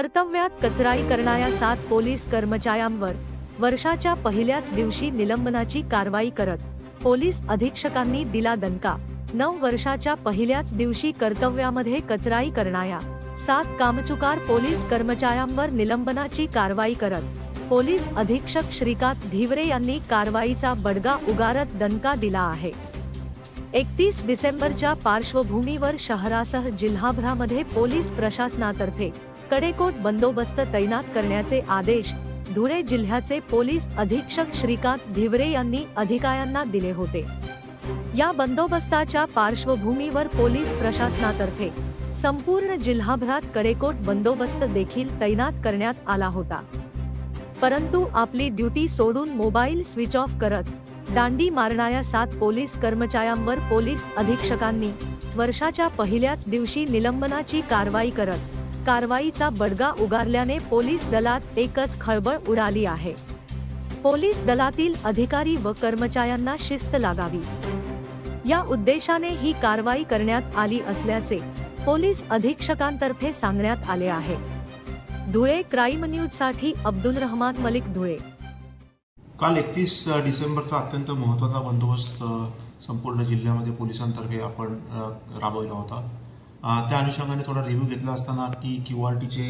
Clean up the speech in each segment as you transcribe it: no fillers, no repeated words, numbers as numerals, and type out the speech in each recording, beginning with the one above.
कर्तव्यात कचराई करणाऱ्या 7 पोलीस कर्मचाऱ्यांवर वर्षाच्या पहिल्याच दिवशी निलंबनाची कारवाई करत पोलीस अधीक्षकांनी दिला दणका। 9 वर्षाच्या पहिल्याच दिवशी कर्तव्यामध्ये कचराई करणाऱ्या 7 कामचुकार पोलीस कर्मचाऱ्यांवर निलंबनाची कारवाई करत पोलीस अधीक्षक श्रीकांत धिवरे यांनी कारवाईचा बडगा उगारत दणका दिला आहे। 31 डिसेंबरच्या पार्श्वभूमीवर शहरासह जिल्हाभरामध्ये पोलीस प्रशासनातर्फे कडेकोट बंदोबस्त तैनात करण्याचे आदेश धुळे जिल्ह्याचे पोलीस अधीक्षक श्रीकांत धिवरे यांनी अधिकाऱ्यांना दिले होते। या बंदोबस्ताच्या पार्श्वभूमीवर पोलीस प्रशासनातर्फे संपूर्ण जिल्हाभरात कडेकोट बंदोबस्त देखील तैनात करण्यात आला होता। परंतु आपली ड्युटी सोडून मोबाईल स्विच ऑफ करत दांडी मारणाऱ्या 7 पोलीस कर्मचाऱ्यांवर पोलीस अधीक्षकांनी वर्षाच्या पहिल्याच दिवशी निलंबनाची कारवाई करत कारवाईचा बडगा उगारल्याने पोलीस दलात एकच खळबळ उडाली आहे। पोलीस दलातील अधिकारी व कर्मचाऱ्यांना शिस्त लागावी या उद्देशाने ही कारवाई करण्यात आली असल्याचे पोलीस अधीक्षकांतर्फे सांगण्यात आले आहे। धुळे क्राईम न्यूज साठी अब्दुल रहमान मलिक, धुळे। काल 31 डिसेंबरचा अत्यंत महत्त्वाचा बंदोबस्त संपूर्ण जिल्ह्यामध्ये पोलिसांतर्फे आपण राबवला होता। त्या अनुषंगाने थोडा रिव्ह्यू घेतला असताना की QRTचे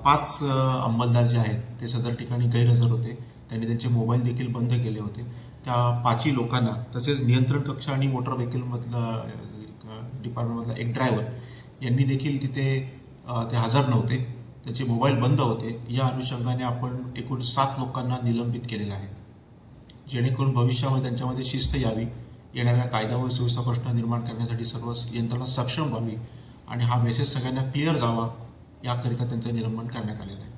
5 अंमलदार जे आहेत ते सदर ठिकाणी गैरहजर होते। त्यांनी त्यांचे मोबाईल देखील बंद केले होते। त्या 5 लोकांना तसेच नियंत्रण कक्ष आणि मोटर व्हेकलमधला डिपार्टमेंटमधला एक ड्रायव्हर यांनी देखील तिथे ते हजर नव्हते, त्याचे मोबाईल बंद होते। या अनुषंगाने आपण एकूण 7 लोकांना निलंबित केलेलं आहे, जेणेकरून भविष्यामध्ये त्यांच्यामध्ये शिस्त यावी, येणाऱ्या कायदा व सुव्यवस्था प्रश्न निर्माण करण्यासाठी सर्व यंत्रणा सक्षम व्हावी आणि हा मेसेज सगळ्यांना क्लिअर जावा याकरिता त्यांचं निलंबन करण्यात आलेलं आहे।